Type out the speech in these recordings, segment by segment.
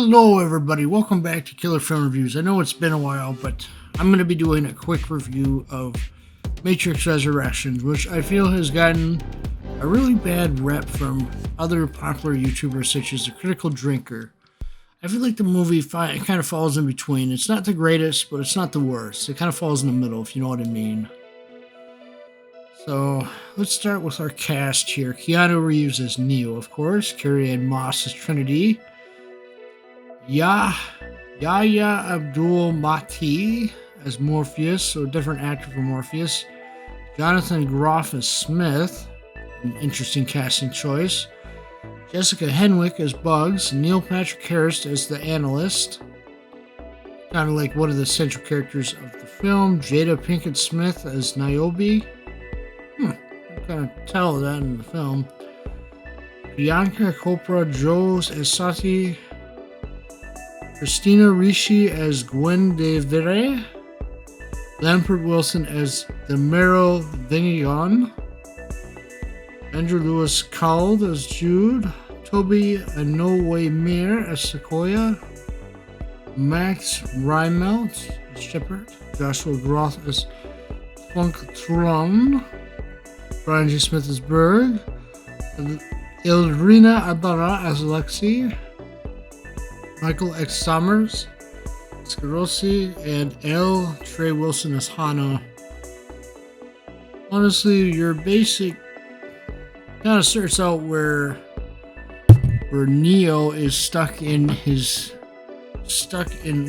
Hello everybody, welcome back to Killer Film Reviews. I know it's been a while, but I'm going to be doing a quick review of Matrix Resurrections, which I feel has gotten a really bad rep from other popular YouTubers such as The Critical Drinker. I feel like the movie kind of falls in between. It's not the greatest, but it's not the worst. It kind of falls in the middle, if you know what I mean. So, let's start with our cast here. Keanu Reeves as Neo, of course. Carrie-Anne Moss as Trinity. Yahya Abdul-Mateen as Morpheus, so a different actor for Morpheus. Jonathan Groff as Smith, an interesting casting choice. Jessica Henwick as Bugs. Neil Patrick Harris as the Analyst, kind of like one of the central characters of the film. Jada Pinkett Smith as Niobe. You can tell that in the film. Priyanka Chopra Jones as Sati. Christina Ricci as Gwen de Vere. Lampert Wilson as the Meryl Vengeance. Andrew Lewis Cald as Jude. Toby Anowaimir as Sequoia. Max Rymelt as Shepard. Joshua Groth as Funk Throne. Brian G. Smith as Berg. Ilrina Abara as Lexi. Michael X. Summers, Scarosi, and L. Trey Wilson as Hana. Honestly, your basic kind of starts out where Neo is stuck in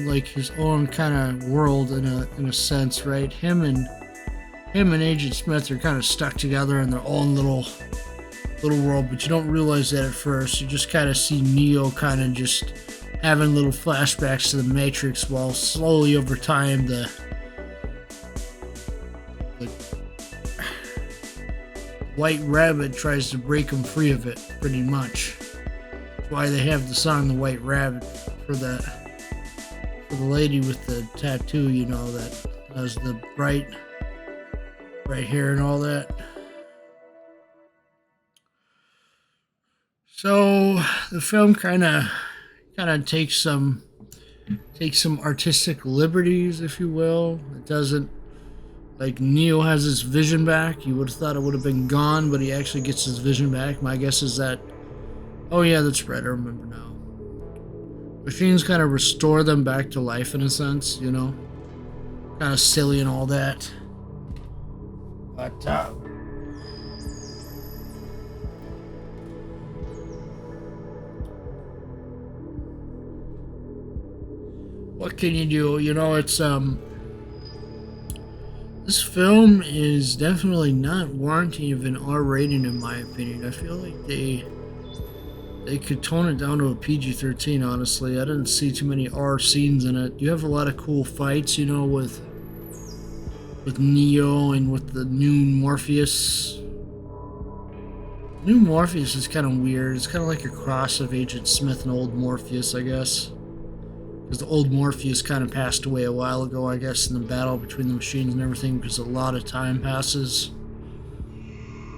like his own kind of world in a sense, right? Him and Agent Smith are kind of stuck together in their own little world, but you don't realize that at first. You just kind of see Neo kind of just having little flashbacks to the Matrix, while slowly over time the White Rabbit tries to break him free of it, pretty much. That's why they have the song "The White Rabbit" for the lady with the tattoo, you know, that has the bright hair and all that. So the film kind of takes some artistic liberties, if you will. It doesn't, like, Neo has his vision back. You would have thought it would have been gone, but he actually gets his vision back. My guess is that, oh yeah, that's right, I remember now. Machines kind of restore them back to life in a sense, you know, kind of silly and all that. But what can you do? You know, it's this film is definitely not warranting of an R rating, in my opinion. I feel like they could tone it down to a PG-13, honestly. I didn't see too many R scenes in it. You have a lot of cool fights, you know, with Neo and with the new Morpheus. New Morpheus is kind of weird. It's kind of like a cross of Agent Smith and old Morpheus, I guess. Because the old Morpheus kind of passed away a while ago, I guess, in the battle between the machines and everything, because a lot of time passes.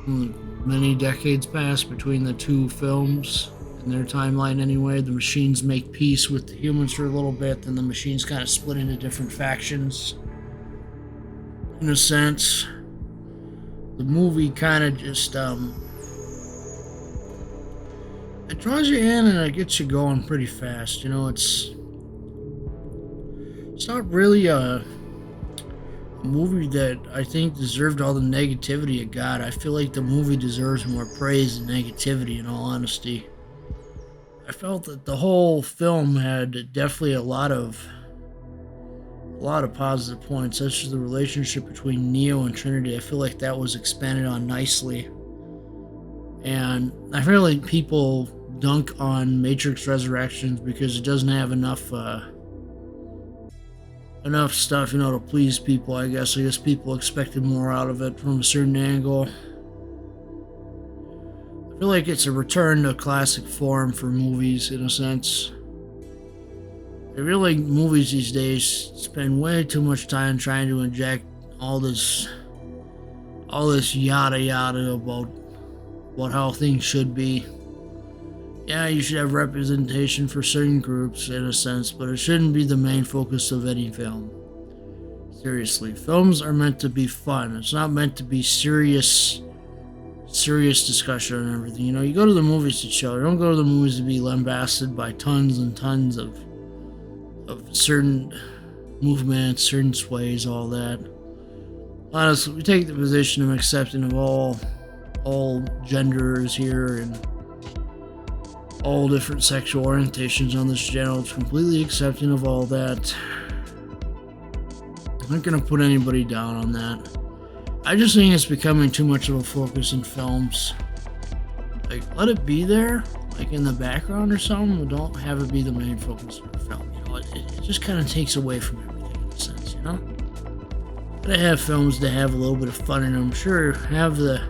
Many decades pass between the two films, in their timeline anyway. The machines make peace with the humans for a little bit, then the machines kind of split into different factions. In a sense, the movie kind of just, it draws you in and it gets you going pretty fast. You know, it's not really a movie that I think deserved all the negativity it got. I feel like the movie deserves more praise than negativity, in all honesty. I felt that the whole film had definitely a lot of positive points, such as the relationship between Neo and Trinity. I feel like that was expanded on nicely. And I feel like people dunk on Matrix Resurrections because it doesn't have enough stuff, you know, to please people, I guess. I guess people expected more out of it from a certain angle. I feel like it's a return to classic form for movies, in a sense. I feel like movies these days spend way too much time trying to inject all this yada yada about how things should be. Yeah, you should have representation for certain groups in a sense, but it shouldn't be the main focus of any film. Seriously, films are meant to be fun. It's not meant to be serious discussion and everything. You know, you go to the movies to chill. You don't go to the movies to be lambasted by tons and tons of certain movements, certain sways, all that. Honestly, we take the position of accepting of all genders here and all different sexual orientations on this channel. It's completely accepting of all that. I'm not gonna put anybody down on that. I just think it's becoming too much of a focus in films. Like, let it be there, like in the background or something, but don't have it be the main focus of the film. You know, it just kind of takes away from everything in a sense, you know? Gotta have films that have a little bit of fun in them. Sure, have the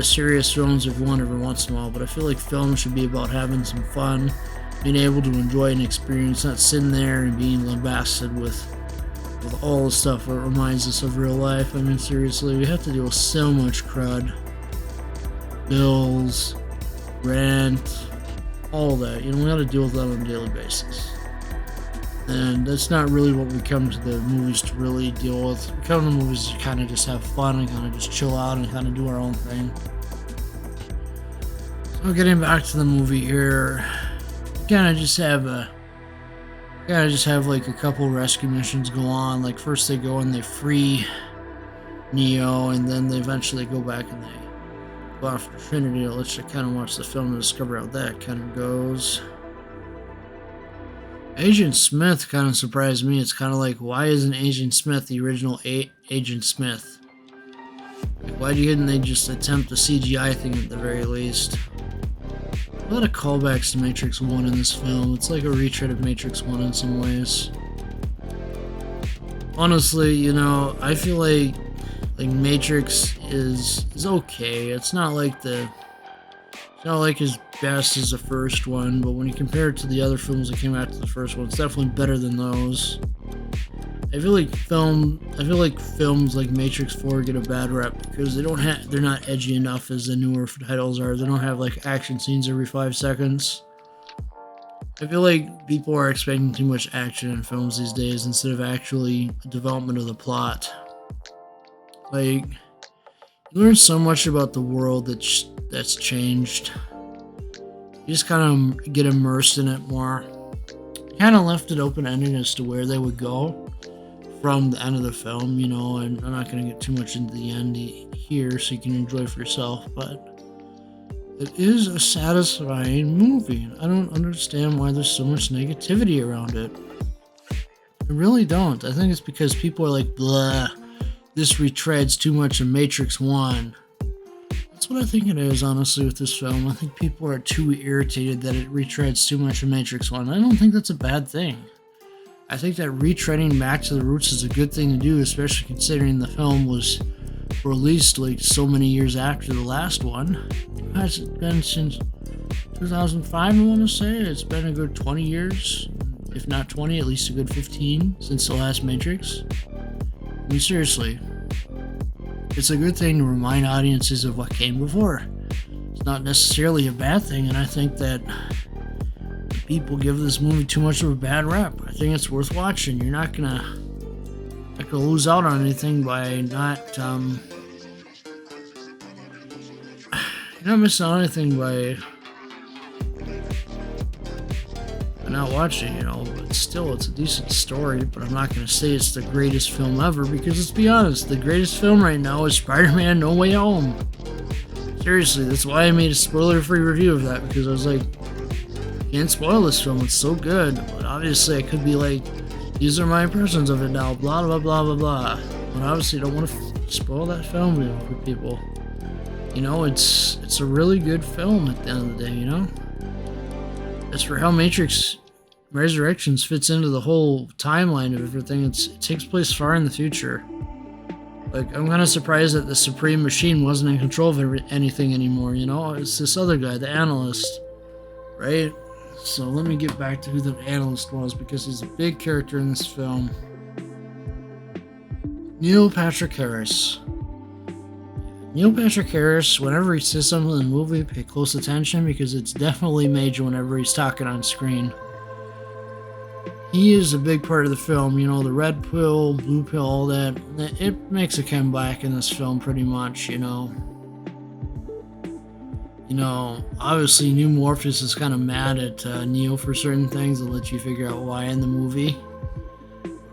serious films if you want every once in a while, but I feel like films should be about having some fun, being able to enjoy an experience, not sitting there and being lambasted with all the stuff that reminds us of real life. I mean, seriously, we have to deal with so much crud. Bills, rent, all that. You know, we gotta deal with that on a daily basis. And that's not really what we come to the movies to really deal with. We come to the movies to kind of just have fun and kind of just chill out and kind of do our own thing. So getting back to the movie here, kind of just have like a couple rescue missions go on. Like first they go and they free Neo, and then they eventually go back and they go after Trinity. I'll let you kind of watch the film to discover how that kind of goes. Agent Smith kind of surprised me. It's kind of like, why isn't Agent Smith the original Agent Smith? Like, why didn't they just attempt a CGI thing at the very least? A lot of callbacks to Matrix 1 in this film. It's like a retread of Matrix 1 in some ways. Honestly, you know, I feel like Matrix is okay. It's not like as best as the first one, but when you compare it to the other films that came after the first one, it's definitely better than those. I feel like films like Matrix 4 get a bad rep because they're not edgy enough as the newer titles are. They don't have like action scenes every 5 seconds. I feel like people are expecting too much action in films these days instead of actually development of the plot. Like, you learn so much about the world that's changed. You just kind of get immersed in it more. Kind of left it open-ended as to where they would go from the end of the film, you know, and I'm not going to get too much into the end here so you can enjoy for yourself, but it is a satisfying movie. I don't understand why there's so much negativity around it. I really don't. I think it's because people are like, blah, this retreads too much of Matrix 1. That's what I think it is, honestly, with this film. I think people are too irritated that it retreads too much of Matrix 1. I don't think that's a bad thing. I think that retreading back to the roots is a good thing to do, especially considering the film was released like so many years after the last one. Has it been since 2005, I want to say? It's been a good 20 years, if not 20, at least a good 15 since the last Matrix. I mean, seriously, it's a good thing to remind audiences of what came before. It's not necessarily a bad thing, and I think that people give this movie too much of a bad rep. I think it's worth watching. You're not gonna lose out on anything by not you're not missing out on anything by not watching, you know. But still, it's a decent story. But I'm not gonna say it's the greatest film ever, because let's be honest, the greatest film right now is Spider-Man: No Way Home. Seriously, that's why I made a spoiler-free review of that, because I was like, can't spoil this film, it's so good. But obviously I could be like, these are my impressions of it now, blah blah blah blah blah. But obviously I don't want to spoil that film, you know, for people. You know, it's a really good film at the end of the day, you know. As for how Matrix Resurrections fits into the whole timeline of everything, it takes place far in the future. Like, I'm kind of surprised that the Supreme Machine wasn't in control of anything anymore, you know. It's this other guy, the Analyst, right? So let me get back to who the Analyst was, because he's a big character in this film. Neil Patrick Harris. Neil Patrick Harris, whenever he says something in the movie, pay close attention because it's definitely major whenever he's talking on screen. He is a big part of the film, you know, the red pill, blue pill, all that. It makes a Ken Black in this film pretty much, you know. You know, obviously New Morpheus is kind of mad at Neo for certain things. I'll let you figure out why in the movie.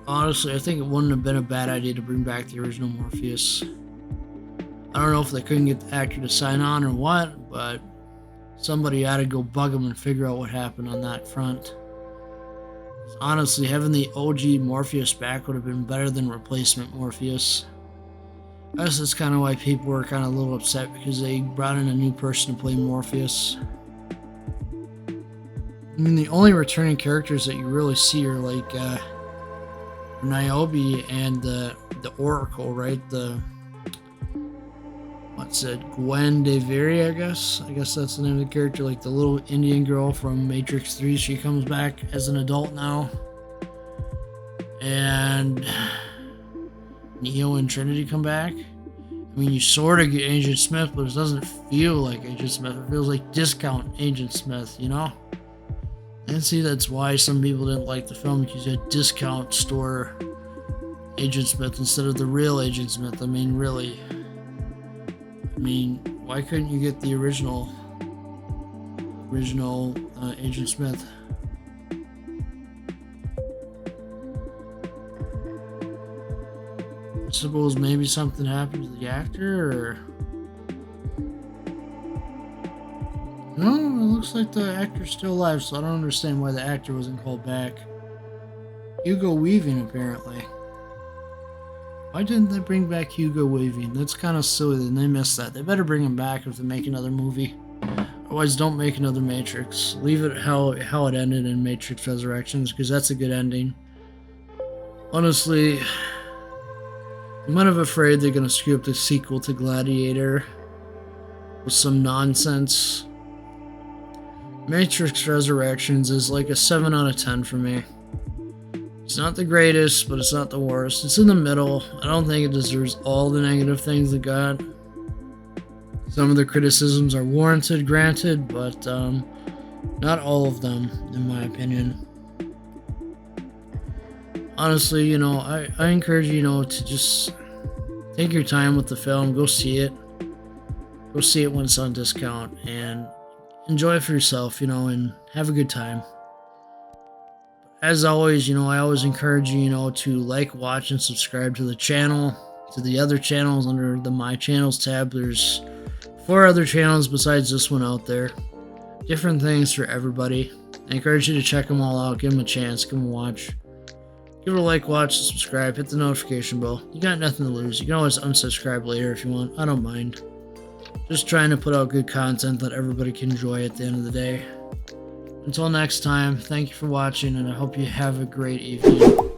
Honestly, I think it wouldn't have been a bad idea to bring back the original Morpheus. I don't know if they couldn't get the actor to sign on or what, but somebody ought to go bug him and figure out what happened on that front. Honestly, having the OG Morpheus back would have been better than replacement Morpheus. I guess that's kind of why people were kind of a little upset because they brought in a new person to play Morpheus. I mean, the only returning characters that you really see are like Niobe and the Oracle, right? What's it? Gwen DeVere, I guess. I guess that's the name of the character. Like the little Indian girl from Matrix 3. She comes back as an adult now. And Neo and Trinity come back. I mean, you sort of get Agent Smith, but it doesn't feel like Agent Smith. It feels like discount Agent Smith, you know? And see, that's why some people didn't like the film, because you had discount store Agent Smith instead of the real Agent Smith. I mean, really. I mean, why couldn't you get the original Agent Smith? I suppose maybe something happened to the actor, or... No, it looks like the actor's still alive, so I don't understand why the actor wasn't called back. Hugo Weaving, apparently. Why didn't they bring back Hugo Weaving? That's kind of silly that they missed that. They better bring him back if they make another movie. Otherwise, don't make another Matrix. Leave it how it ended in Matrix Resurrections, because that's a good ending. Honestly, I'm kind of afraid they're going to screw up the sequel to Gladiator with some nonsense. Matrix Resurrections is like a 7 out of 10 for me. It's not the greatest, but it's not the worst. It's in the middle. I don't think it deserves all the negative things it got. Some of the criticisms are warranted, granted, but not all of them, in my opinion. Honestly, you know, I encourage you, you know, to just take your time with the film. Go see it. Go see it when it's on discount and enjoy it for yourself, you know, and have a good time. As always, you know, I always encourage you, you know, to like, watch, and subscribe to the channel, to the other channels under the My Channels tab. There's 4 other channels besides this one out there. Different things for everybody. I encourage you to check them all out. Give them a chance. Give them a watch. Give it a like, watch, and subscribe. Hit the notification bell. You got nothing to lose. You can always unsubscribe later if you want. I don't mind. Just trying to put out good content that everybody can enjoy at the end of the day. Until next time, thank you for watching, and I hope you have a great evening.